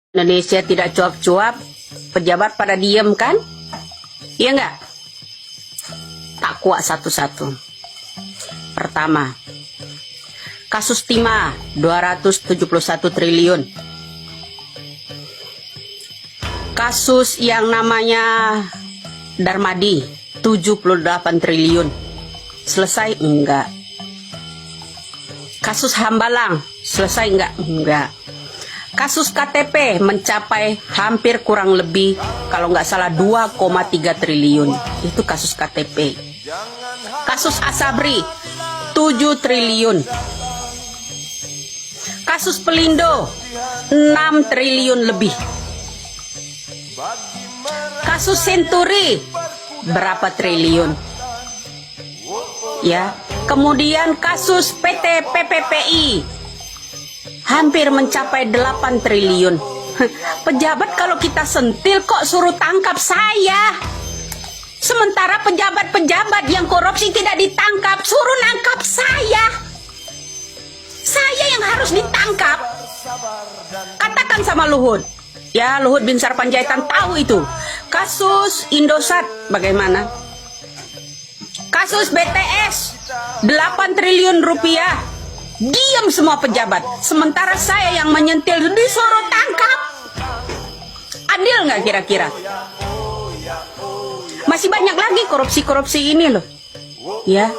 Indonesia tidak cuap-cuap, pejabat pada diem kan? Iya nggak? Tak kuat satu-satu. Pertama, kasus timah 271 triliun. Kasus yang namanya Darmadi 78 triliun. Selesai enggak? Kasus Hambalang selesai enggak? Enggak. Kasus KTP mencapai hampir kurang lebih kalau nggak salah 2,3 triliun. Itu kasus KTP. Kasus Asabri 7 triliun. Kasus Pelindo 6 triliun lebih. Kasus Senturi berapa triliun? Ya. Kemudian kasus PT PPPI hampir mencapai 8 triliun. Pejabat kalau kita sentil kok suruh tangkap saya. Sementara pejabat-pejabat yang korupsi tidak ditangkap, suruh nangkap saya. Saya yang harus ditangkap. Katakan sama Luhut. Ya, Luhut bin Sarpanjaitan tahu itu. Kasus Indosat bagaimana? Kasus BTS 8 triliun rupiah. Diam semua pejabat. Sementara saya yang menyentil disuruh tangkap. Adil nggak kira-kira? Masih banyak lagi korupsi-korupsi ini loh. Ya.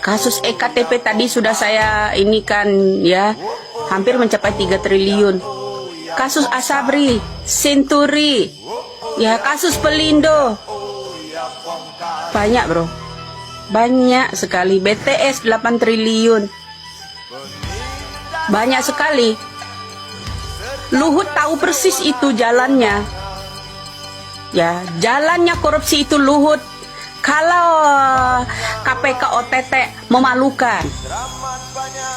Kasus EKTP tadi sudah saya ini kan ya. Hampir mencapai 3 triliun. Kasus Asabri, Senturi. Ya, kasus Pelindo. Banyak bro. Banyak sekali. BTS 8 triliun. Banyak sekali. Luhut tahu persis itu jalannya. Ya, jalannya korupsi itu Luhut. Kalau KPK OTT memalukan.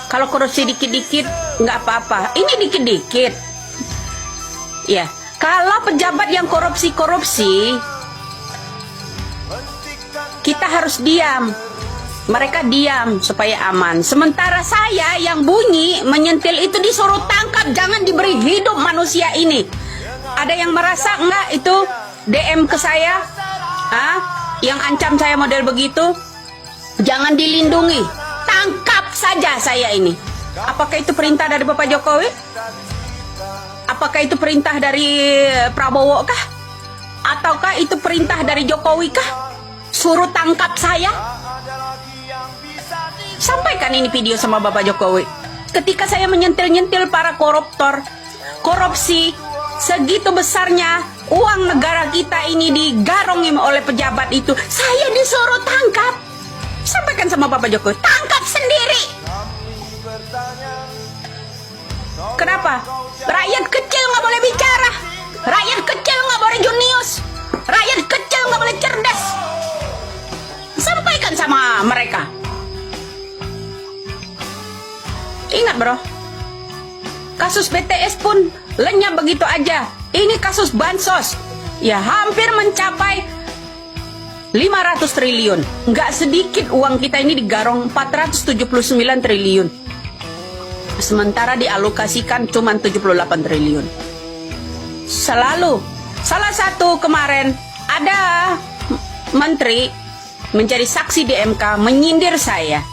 Kalau korupsi dikit-dikit nggak apa-apa. Ini dikit-dikit. Ya, kalau pejabat yang korupsi-korupsi, kita harus diam. Mereka diam supaya aman. Sementara saya yang bunyi menyentil itu disuruh tangkap. Jangan diberi hidup manusia ini. Ada yang merasa enggak itu DM ke saya? Yang ancam saya model begitu? Jangan dilindungi. Tangkap saja saya ini. Apakah itu perintah dari Bapak Jokowi? Apakah itu perintah dari Prabowo kah? Ataukah itu perintah dari Jokowi kah? Suruh tangkap saya? Sampaikan ini video sama Bapak Jokowi. Ketika saya menyentil-nyentil para koruptor, korupsi, segitu besarnya uang negara kita ini digarungi oleh pejabat itu, saya disuruh tangkap. Sampaikan sama Bapak Jokowi, tangkap sendiri. Kenapa? Rakyat kecil nggak boleh bicara. Rakyat kecil nggak boleh junius. Rakyat kecil nggak boleh cerdas. Sampaikan sama mereka. Ingat bro, kasus BTS pun lenyap begitu aja. Ini kasus bansos, ya hampir mencapai 500 triliun. Nggak sedikit uang kita ini digarong 479 triliun. Sementara dialokasikan cuma 78 triliun. Selalu, salah satu kemarin ada menteri menjadi saksi di MK menyindir saya.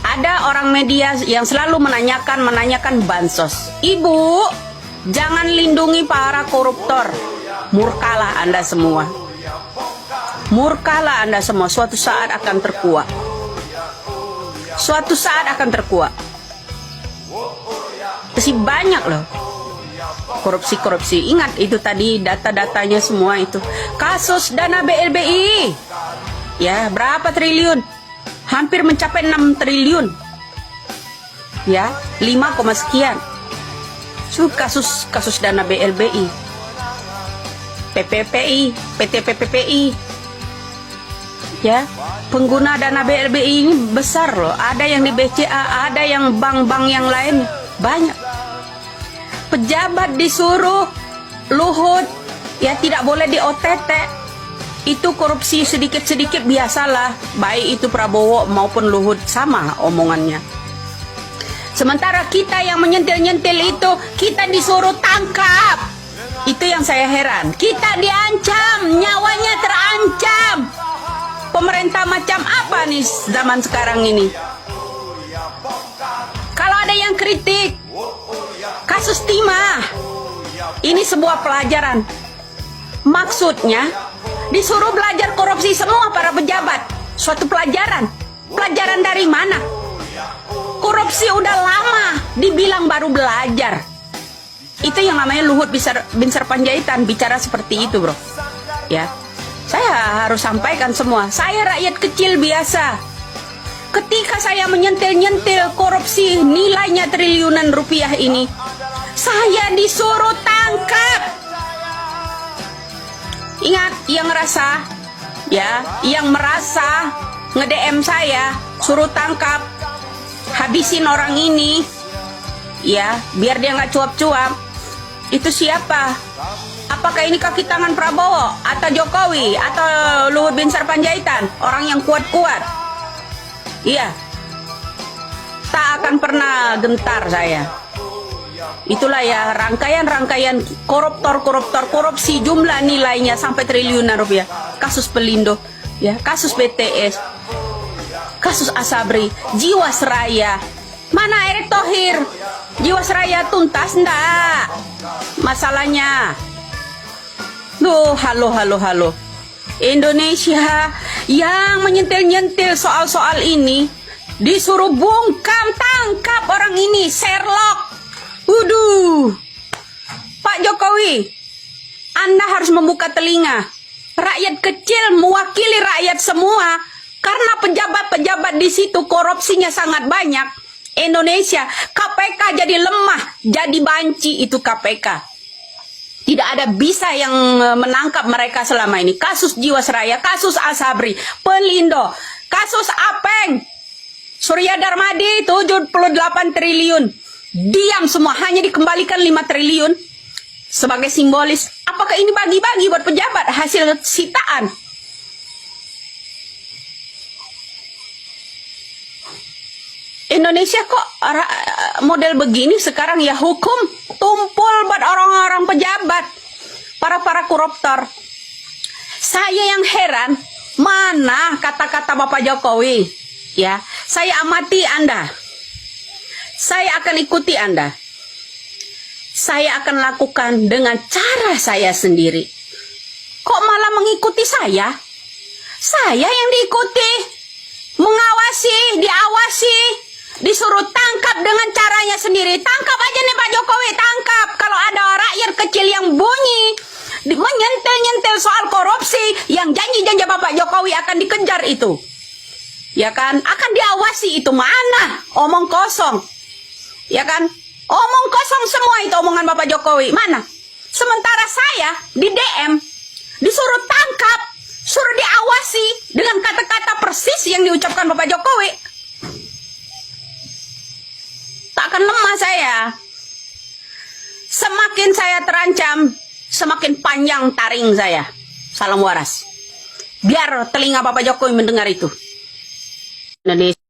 Ada orang media yang selalu menanyakan bansos. Ibu, jangan lindungi para koruptor. Murkalah Anda semua. Murkalah Anda semua. Suatu saat akan terkuak. Suatu saat akan terkuak. Masih banyak loh korupsi-korupsi. Ingat itu tadi data-datanya semua itu. Kasus dana BLBI. Ya, berapa triliun? Hampir mencapai 6 triliun. Ya, 5, sekian. Kasus dana BLBI. PPPI, PT PPPI. Ya, pengguna dana BLBI ini besar loh. Ada yang di BCA, ada yang bank-bank yang lain. Banyak. Pejabat disuruh Luhut, ya tidak boleh di OTT. Itu korupsi sedikit-sedikit biasalah. Baik itu Prabowo maupun Luhut sama omongannya. Sementara kita yang menyentil-nyentil itu, kita disuruh tangkap. Itu yang saya heran. Kita diancam, nyawanya terancam. Pemerintah macam apa nih zaman sekarang ini? Kalau ada yang kritik kasus Timah, ini sebuah pelajaran. Maksudnya disuruh belajar korupsi semua para pejabat. Suatu pelajaran. Pelajaran dari mana? Korupsi udah lama, dibilang baru belajar. Itu yang namanya Luhut bin Sarpanjaitan bicara seperti itu, bro. Ya, saya harus sampaikan semua. Saya rakyat kecil biasa. Ketika saya menyentil-nyentil korupsi nilainya triliunan rupiah ini, saya disuruh tangkap. Ingat, yang ngerasa, ya, yang merasa nge-DM saya, suruh tangkap, habisin orang ini, ya, biar dia nggak cuap-cuap. Itu siapa? Apakah ini kaki tangan Prabowo atau Jokowi atau Luhut bin Sarpanjaitan, orang yang kuat-kuat? Iya, tak akan pernah gentar saya. Itulah ya rangkaian-rangkaian koruptor korupsi, jumlah nilainya sampai triliunan rupiah. Kasus Pelindo, ya, kasus BTS, kasus Asabri, Jiwasraya. Mana Erick Thohir? Jiwasraya tuntas enggak masalahnya? Duh, halo. Indonesia yang menyentil-nyentil soal-soal ini disuruh bungkam, tangkap orang ini, Sherlock. Pak Jokowi, Anda harus membuka telinga. Rakyat kecil mewakili rakyat semua. Karena pejabat-pejabat di situ korupsinya sangat banyak. Indonesia, KPK jadi lemah, jadi banci itu KPK. Tidak ada bisa yang menangkap mereka selama ini. Kasus Jiwasraya, kasus Asabri, Pelindo, kasus Apeng, Surya Darmadi 78 triliun. Diam semua, hanya dikembalikan 5 triliun sebagai simbolis. Apakah ini bagi-bagi buat pejabat hasil sitaan? Indonesia kok model begini sekarang ya, hukum tumpul buat orang-orang pejabat, para koruptor. Saya yang heran, mana kata-kata Bapak Jokowi? Ya, saya amati Anda. Saya akan ikuti Anda. Saya akan lakukan dengan cara saya sendiri. Kok malah mengikuti saya? Saya yang diikuti, mengawasi, diawasi, disuruh tangkap dengan caranya sendiri. Tangkap aja nih Pak Jokowi, tangkap. Kalau ada rakyat kecil yang bunyi, menyentil-nyentil soal korupsi, yang janji-janji Bapak Jokowi akan dikejar itu. Ya kan? Akan diawasi itu. Mana? Omong kosong. Ya kan? Omong kosong semua itu omongan Bapak Jokowi. Mana? Sementara saya di DM, disuruh tangkap, suruh diawasi dengan kata-kata persis yang diucapkan Bapak Jokowi. Tak akan lemah saya. Semakin saya terancam, semakin panjang taring saya. Salam waras. Biar telinga Bapak Jokowi mendengar itu. Indonesia.